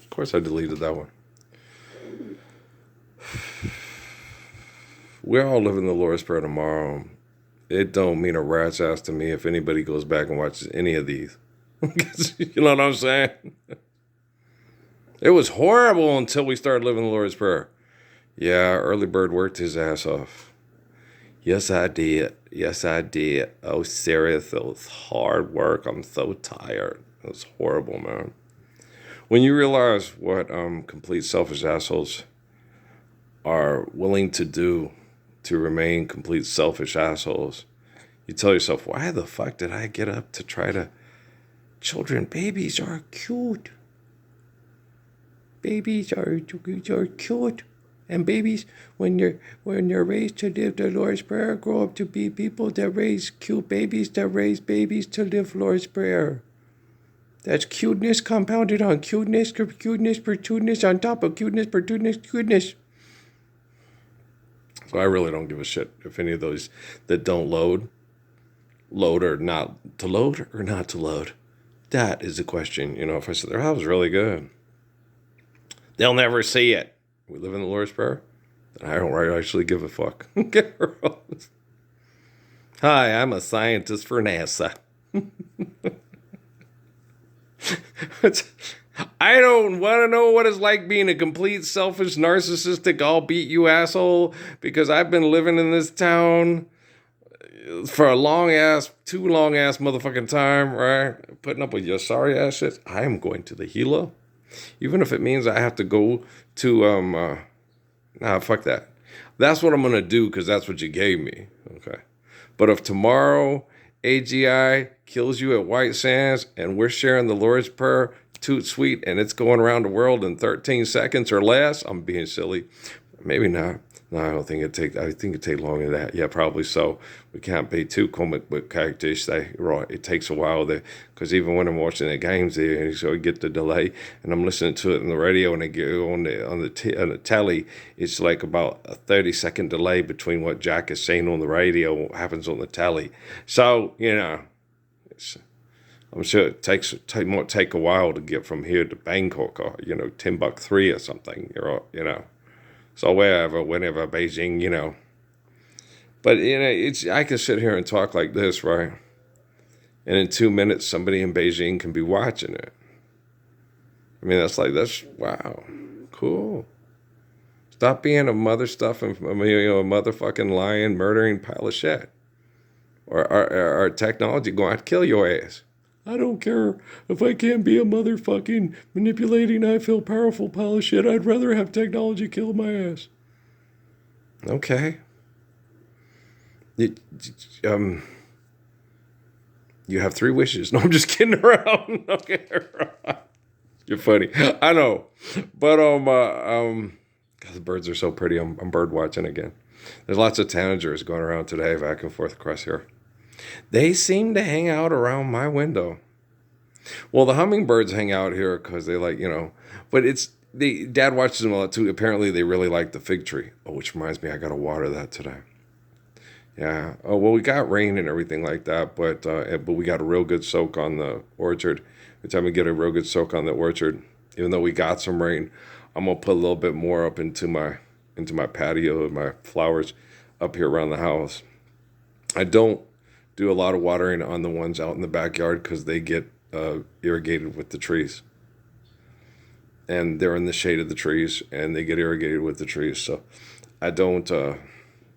Of course I deleted that one. We're all living the Lord's Prayer tomorrow. It don't mean a rat's ass to me if anybody goes back and watches any of these. You know what I'm saying? It was horrible until we started living the Lord's Prayer. Yeah, early bird worked his ass off. Yes, I did. Yes, I did. Oh, serious. It was hard work. I'm so tired. It was horrible, man. When you realize what complete selfish assholes are willing to do to remain complete selfish assholes, you tell yourself, why the fuck did I get up to try to... Babies are cute. Babies are cute. And babies, when you're raised to live the Lord's Prayer, grow up to be people that raise cute babies, that raise babies to live Lord's Prayer. That's cuteness compounded on cuteness, cuteness on top of cuteness. So I really don't give a shit if any of those that don't load or not to load. That is the question. You know, if I said, that was really good, they'll never see it. We live in the Lord's Prayer, and I don't actually give a fuck. Hi, I'm a scientist for NASA. I don't want to know what it's like being a complete selfish, narcissistic, I'll beat you asshole, because I've been living in this town for a too long ass motherfucking time, right? Putting up with your sorry ass shit. I am going to the Gila. Even if it means I have to go to, fuck that. That's what I'm going to do because that's what you gave me. Okay. But if tomorrow AGI kills you at White Sands and we're sharing the Lord's Prayer, toot sweet, and it's going around the world in 13 seconds or less, I'm being silly. Maybe not. No, I don't think I think it'd take longer than that. Yeah, probably so. We can't be too comic book characters. It takes a while because even when I'm watching the games, so I get the delay, and I'm listening to it on the radio, and I get on the telly. It's like about a 30-second delay between what Jack is saying on the radio and what happens on the telly. So I'm sure it might take a while to get from here to Bangkok or Timbuktu or something. So whenever Beijing, But, I can sit here and talk like this, right? And in 2 minutes, somebody in Beijing can be watching it. I mean, that's wow, cool. Stop being a motherfucking lying, murdering pile of shit. Or our technology going to kill your ass. I don't care if I can't be a motherfucking manipulating, I feel powerful pile of shit. I'd rather have technology kill my ass. Okay. You have 3 wishes. No, I'm just kidding around. Okay. You're funny. I know. But, God, the birds are so pretty. I'm bird watching again. There's lots of tanagers going around today, back and forth across here. They seem to hang out around my window. Well, the hummingbirds hang out here because they but Dad watches them a lot too. Apparently they really like the fig tree. Oh, which reminds me, I got to water that today. Yeah. Oh, well, we got rain and everything like that, but we got a real good soak on the orchard. Every time we get a real good soak on the orchard, even though we got some rain, I'm going to put a little bit more up into my patio, my flowers up here around the house. I don't do a lot of watering on the ones out in the backyard because they get irrigated with the trees. And they're in the shade of the trees and they get irrigated with the trees. So I don't, I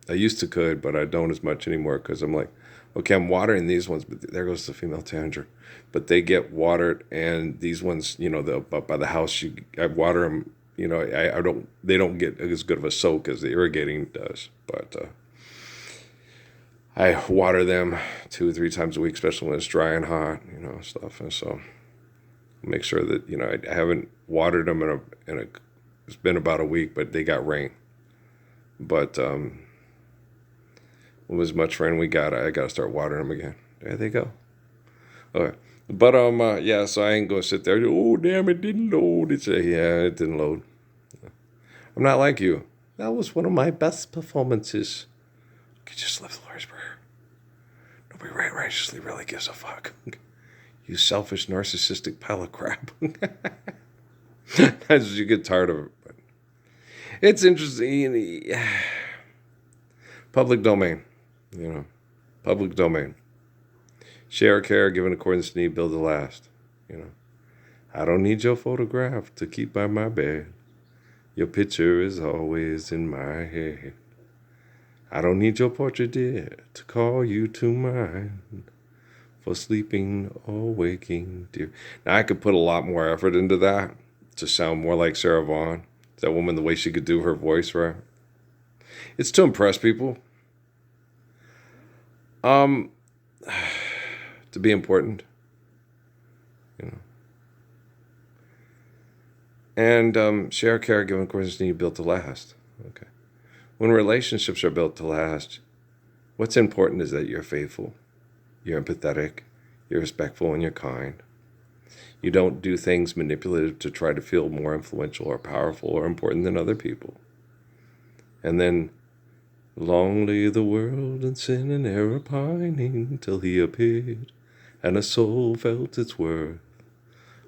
used to could, but I don't as much anymore because I'm like, okay, I'm watering these ones, but there goes the female tanager. But they get watered, and these ones, by the house, I water them, they don't get as good of a soak as the irrigating does. But I water them 2 or 3 times a week, especially when it's dry and hot, stuff. And so make sure that, I haven't watered them it's been about a week, but they got rain. But with as much rain we got, I got to start watering them again. There they go. Okay. But, so I ain't going to sit there. Oh, damn, it didn't load. It didn't load. I'm not like you. That was one of my best performances. You could just live the Lord's Prayer. Nobody righteously really gives a fuck. You selfish, narcissistic pile of crap. As you get tired of it. But it's interesting. Public domain. Public domain. Share, care, give in accordance to need, build to last. I don't need your photograph to keep by my bed. Your picture is always in my head. I don't need your portrait, dear, to call you to mind. For sleeping or waking, dear. Now, I could put a lot more effort into that to sound more like Sarah Vaughan. That woman, the way she could do her voice, right? It's to impress people. To be important. And share, care, give, and accordance to need, built to last. Okay. When relationships are built to last, what's important is that you're faithful, you're empathetic, you're respectful, and you're kind. You don't do things manipulative to try to feel more influential or powerful or important than other people. And then, long lay the world in sin and error pining till he appeared, and a soul felt its worth,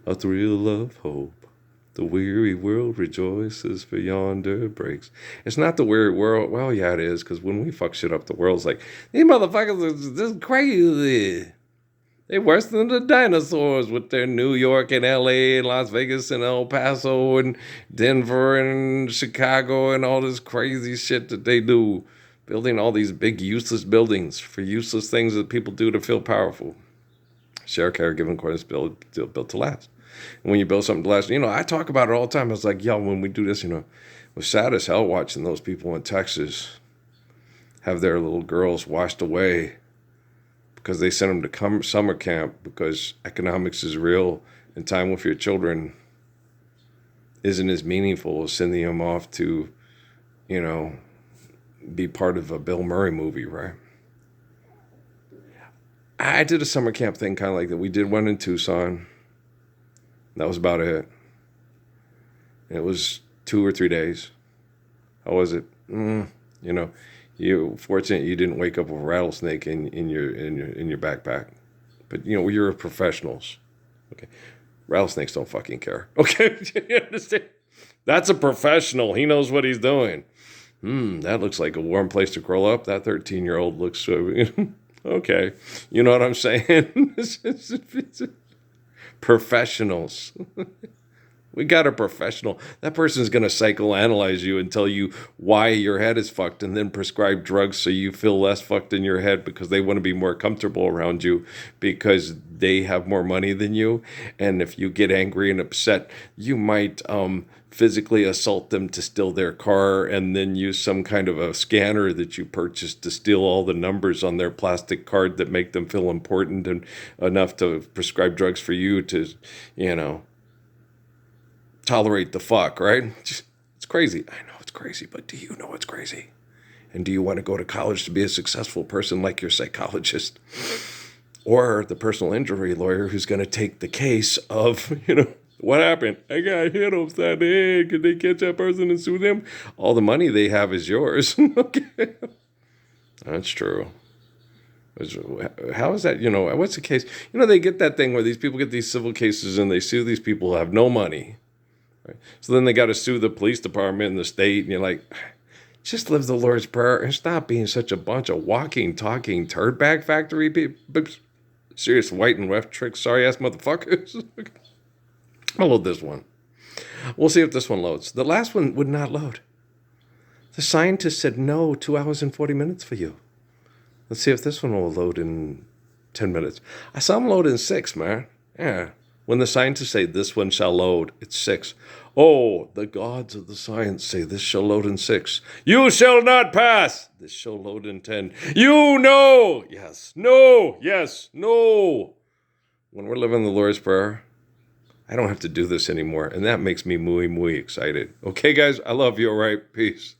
a thrill of hope. The weary world rejoices, for yonder breaks. It's not the weary world. Well, yeah, it is, because when we fuck shit up, the world's like, these motherfuckers are just crazy. They're worse than the dinosaurs with their New York and LA and Las Vegas and El Paso and Denver and Chicago and all this crazy shit that they do. Building all these big useless buildings for useless things that people do to feel powerful. Share, care, give, and accordance, built to last. And when you build something to last, I talk about it all the time. I was like, yo, when we do this, it was sad as hell watching those people in Texas have their little girls washed away because they sent them to summer camp because economics is real and time with your children isn't as meaningful as sending them off to, be part of a Bill Murray movie, right? I did a summer camp thing kind of like that. We did one in Tucson. That was about it. It was 2 or 3 days. How was it? You're fortunate you didn't wake up with a rattlesnake in your backpack. But you're professionals. Okay. Rattlesnakes don't fucking care. Okay. You understand? That's a professional. He knows what he's doing. That looks like a warm place to curl up. That 13-year-old looks so okay. You know what I'm saying? Professionals. We got a professional. That person's going to psychoanalyze you and tell you why your head is fucked and then prescribe drugs so you feel less fucked in your head because they want to be more comfortable around you because they have more money than you. And if you get angry and upset, you might physically assault them to steal their car and then use some kind of a scanner that you purchased to steal all the numbers on their plastic card that make them feel important and enough to prescribe drugs for you to, tolerate the fuck, right? It's crazy. I know it's crazy, but do you know it's crazy? And do you want to go to college to be a successful person like your psychologist? Or the personal injury lawyer who's going to take the case of, what happened? I got hit upside the head. Could they catch that person and sue them? All the money they have is yours. Okay. That's true. How is that? What's the case? They get that thing where these people get these civil cases and they sue these people who have no money. Right? So then they got to sue the police department and the state. And you're like, just live the Lord's Prayer and stop being such a bunch of walking, talking turd bag factory people. Serious white and left trick, sorry ass motherfuckers. I'll load this one. We'll see if this one loads. The last one would not load. The scientist said no, 2 hours and 40 minutes for you. Let's see if this one will load in 10 minutes. I saw them load in 6, man. Yeah. When the scientists say this one shall load, it's 6. Oh, the gods of the science say this shall load in 6. You shall not pass. This shall load in 10. You know. Yes. No. Yes. No. When we're living the Lord's Prayer, I don't have to do this anymore. And that makes me muy, muy excited. Okay, guys, I love you. All right. Peace.